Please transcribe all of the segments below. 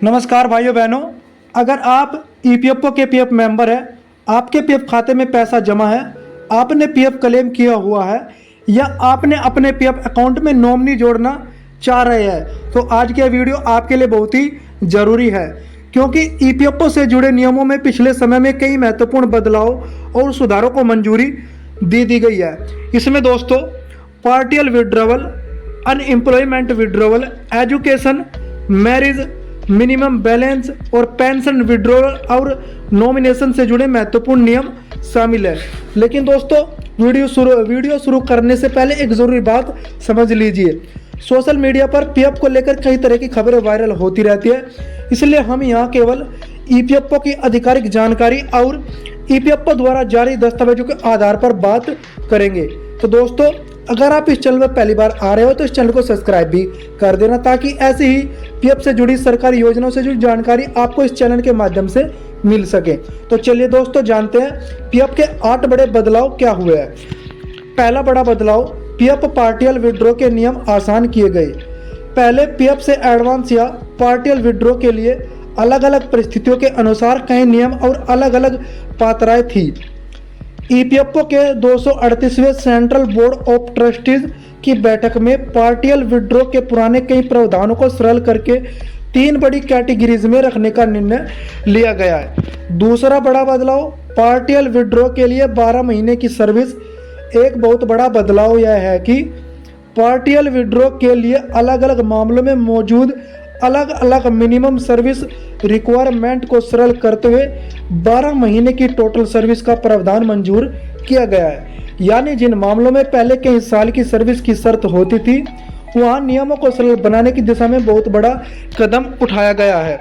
नमस्कार भाइयों बहनों, अगर आप ईपीएफओ के पीएफ मेंबर हैं, आपके पीएफ खाते में पैसा जमा है, आपने पीएफ क्लेम किया हुआ है या आपने अपने पीएफ अकाउंट में नॉमिनी जोड़ना चाह रहे हैं, तो आज की वीडियो आपके लिए बहुत ही ज़रूरी है, क्योंकि ईपीएफओ से जुड़े नियमों में पिछले समय में कई महत्वपूर्ण बदलाव और सुधारों को मंजूरी दी गई है। इसमें दोस्तों partial withdrawal, unemployment withdrawal, education, marriage, minimum balance और पेंशन विड्रॉवल और नॉमिनेशन से जुड़े महत्वपूर्ण नियम शामिल है। लेकिन दोस्तों वीडियो शुरू करने से पहले एक ज़रूरी बात समझ लीजिए। सोशल मीडिया पर पीएफ को लेकर कई तरह की खबरें वायरल होती रहती है, इसलिए हम यहाँ केवल ईपीएफओ की आधिकारिक जानकारी और ईपीएफओ द्वारा जारी दस्तावेजों के आधार पर बात करेंगे। तो दोस्तों, अगर आप इस चैनल पर पहली बार आ रहे हो तो इस चैनल को सब्सक्राइब भी कर देना, ताकि ऐसे ही पीएफ से जुड़ी सरकारी योजनाओं से जुड़ी जानकारी आपको इस चैनल के माध्यम से मिल सके। तो चलिए दोस्तों, जानते हैं पीएफ के 8 बड़े बदलाव क्या हुए हैं। पहला बड़ा बदलाव, पीएफ पार्टियल विड्रॉ के नियम आसान किए गए। पहले पीएफ से एडवांस या पार्टियल विड्रॉ के लिए अलग अलग परिस्थितियों के अनुसार कई नियम और अलग अलग पात्रताएं थी। ईपीएफओ के 238वें सेंट्रल बोर्ड ऑफ ट्रस्टीज की बैठक में पार्टियल विड्रॉ के पुराने कई प्रावधानों को सरल करके 3 बड़ी कैटेगरीज में रखने का निर्णय लिया गया है। दूसरा बड़ा बदलाव, पार्टियल विड्रॉ के लिए 12 महीने की सर्विस। एक बहुत बड़ा बदलाव यह है कि पार्टियल विड्रॉ के लिए अलग अलग मामलों में मौजूद अलग अलग मिनिमम सर्विस रिक्वायरमेंट को सरल करते हुए 12 महीने की टोटल सर्विस का प्रावधान मंजूर किया गया है। यानी जिन मामलों में पहले कई साल की सर्विस की शर्त होती थी, वहां नियमों को सरल बनाने की दिशा में बहुत बड़ा कदम उठाया गया है।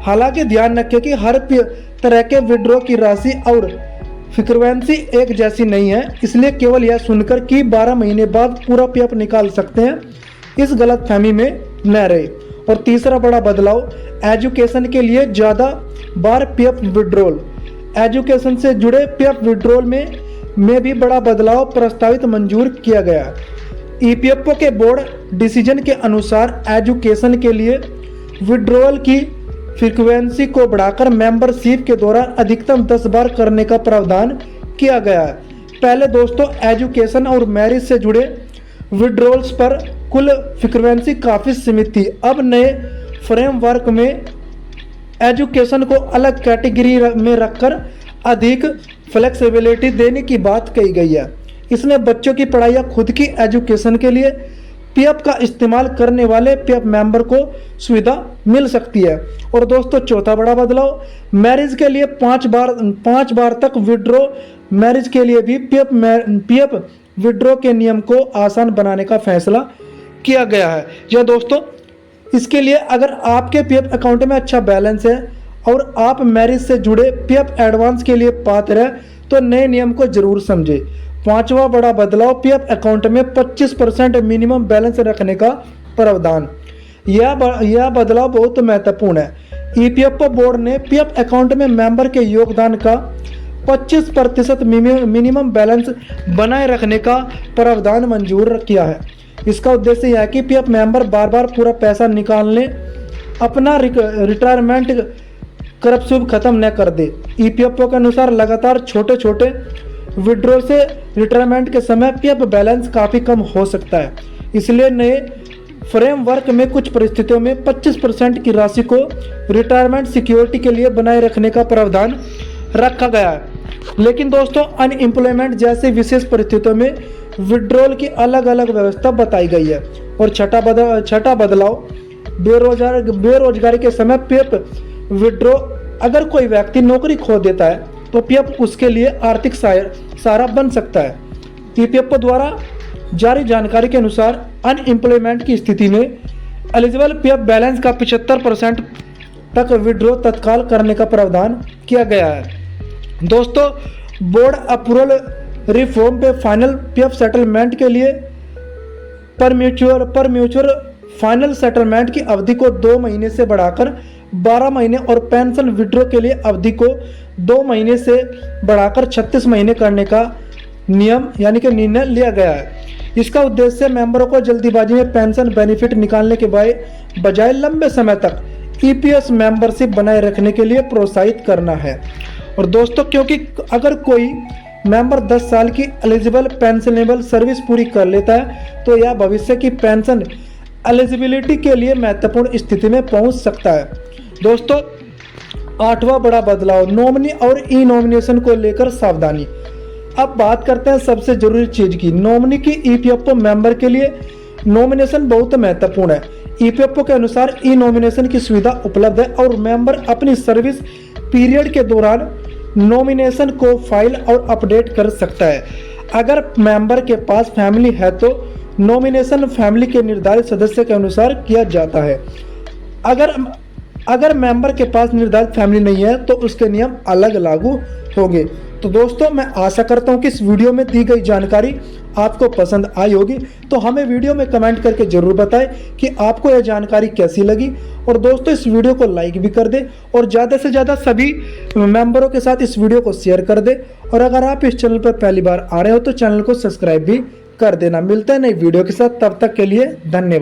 हालांकि ध्यान रखें कि हर तरह के विड्रॉ की राशि और फ्रीक्वेंसी एक जैसी नहीं है, इसलिए केवल यह सुनकर कि 12 महीने बाद पूरा पीएफ निकाल सकते हैं, इस गलतफहमी में न रहे। और तीसरा बड़ा बदलाव, एजुकेशन के लिए ज़्यादा बार पीएफ विड्रॉल। एजुकेशन से जुड़े पीएफ विड्रॉल में भी बड़ा बदलाव प्रस्तावित मंजूर किया गया। ईपीएफओ के बोर्ड डिसीजन के अनुसार एजुकेशन के लिए विड्रॉल की फ्रीक्वेंसी को बढ़ाकर मेंबरशिप के दौरान अधिकतम 10 बार करने का प्रावधान किया गया है। पहले दोस्तों एजुकेशन और मैरिज से जुड़े विड्रॉल्स पर कुल फ्रीक्वेंसी काफ़ी सीमित थी। अब नए फ्रेमवर्क में एजुकेशन को अलग कैटेगरी में रखकर अधिक फ्लेक्सिबिलिटी देने की बात कही गई है। इसमें बच्चों की पढ़ाई या खुद की एजुकेशन के लिए पीएफ का इस्तेमाल करने वाले पीएफ मेंबर को सुविधा मिल सकती है। और दोस्तों चौथा बड़ा बदलाव, मैरिज के लिए 5 बार तक विड्रॉ। मैरिज के लिए भी पीएफ विड्रॉ के नियम को आसान बनाने का फैसला किया गया है। जी दोस्तों, इसके लिए अगर आपके पीएफ अकाउंट में अच्छा बैलेंस है और आप मैरिज से जुड़े पीएफ एडवांस के लिए पात्र हैं, तो नए नियम को जरूर समझें। पांचवा बड़ा बदलाव, पीएफ अकाउंट में 25% मिनिमम बैलेंस रखने का प्रावधान। यह बदलाव बहुत महत्वपूर्ण है। ईपीएफओ बोर्ड ने पीएफ अकाउंट में मेंबर के योगदान का 25% मिनिमम बैलेंस बनाए रखने का प्रावधान मंजूर किया है। इसका उद्देश्य यह है कि पीएफ मेंबर बार बार पूरा पैसा निकालने अपना रिटायरमेंट करप्शन खत्म न कर दे। ईपीएफओ के अनुसार लगातार छोटे छोटे विड्रॉ से रिटायरमेंट के समय पीएफ बैलेंस काफ़ी कम हो सकता है, इसलिए नए फ्रेमवर्क में कुछ परिस्थितियों में 25% की राशि को रिटायरमेंट सिक्योरिटी के लिए बनाए रखने का प्रावधान रखा गया है। लेकिन दोस्तों अनएम्प्लॉयमेंट जैसे विशेष परिस्थितियों में विड्रॉल की अलग अलग व्यवस्था बताई गई है। और छठा बदलाव, बेरोजगारी के समय पीएफ विड्रॉ। अगर कोई व्यक्ति नौकरी खो देता है तो पीएफ उसके लिए आर्थिक सहारा बन सकता है। ईपीएफओ द्वारा जारी जानकारी के अनुसार अनएम्प्लॉयमेंट की स्थिति में एलिजिबल पीएफ बैलेंस का 75% तक विड्रॉ तत्काल करने का प्रावधान किया गया है। दोस्तों बोर्ड अप्रूवल रिफॉर्म पे फाइनल पीएफ सेटलमेंट के लिए पर म्यूचुअल फाइनल सेटलमेंट की अवधि को 2 महीने से बढ़ाकर 12 महीने और पेंशन विड्रॉ के लिए अवधि को 2 महीने से बढ़ाकर 36 महीने करने का नियम यानी कि निर्णय लिया गया है। इसका उद्देश्य मेंबरों को जल्दीबाजी में पेंशन बेनिफिट निकालने के बजाय लंबे समय तक ईपीएस मेंबरशिप बनाए रखने के लिए प्रोत्साहित करना है। और दोस्तों, क्योंकि अगर कोई मेंबर 10 साल की एलिजिबल पेंशनेबल सर्विस पूरी कर लेता है तो यह भविष्य की पेंशन एलिजिबिलिटी के लिए महत्वपूर्ण स्थिति में पहुंच सकता है। दोस्तों, 8वां बड़ा बदलाव, नॉमिनी और ई नॉमिनेशन को लेकर सावधानी। अब बात करते हैं सबसे जरूरी चीज की, नॉमिनी की ईपीएफओ मेंबर के लिए नॉमिनेशन बहुत महत्वपूर्ण है। ईपीएफओ के अनुसार ई नॉमिनेशन की सुविधा उपलब्ध है और मेंबर अपनी सर्विस पीरियड के दौरान नॉमिनेशन को फाइल और अपडेट कर सकता है। अगर मेंबर के पास फैमिली है तो नॉमिनेशन फैमिली के निर्धारित सदस्य के अनुसार किया जाता है। अगर मेंबर के पास निर्धारित फैमिली नहीं है तो उसके नियम अलग लागू होंगे। तो दोस्तों, मैं आशा करता हूं कि इस वीडियो में दी गई जानकारी आपको पसंद आई होगी। तो हमें वीडियो में कमेंट करके जरूर बताएं कि आपको यह जानकारी कैसी लगी। और दोस्तों, इस वीडियो को लाइक भी कर दें और ज़्यादा से ज़्यादा सभी मेंबरों के साथ इस वीडियो को शेयर कर दें। और अगर आप इस चैनल पर पहली बार आ रहे हो तो चैनल को सब्सक्राइब भी कर देना। मिलते हैं नई वीडियो के साथ, तब तक के लिए धन्यवाद।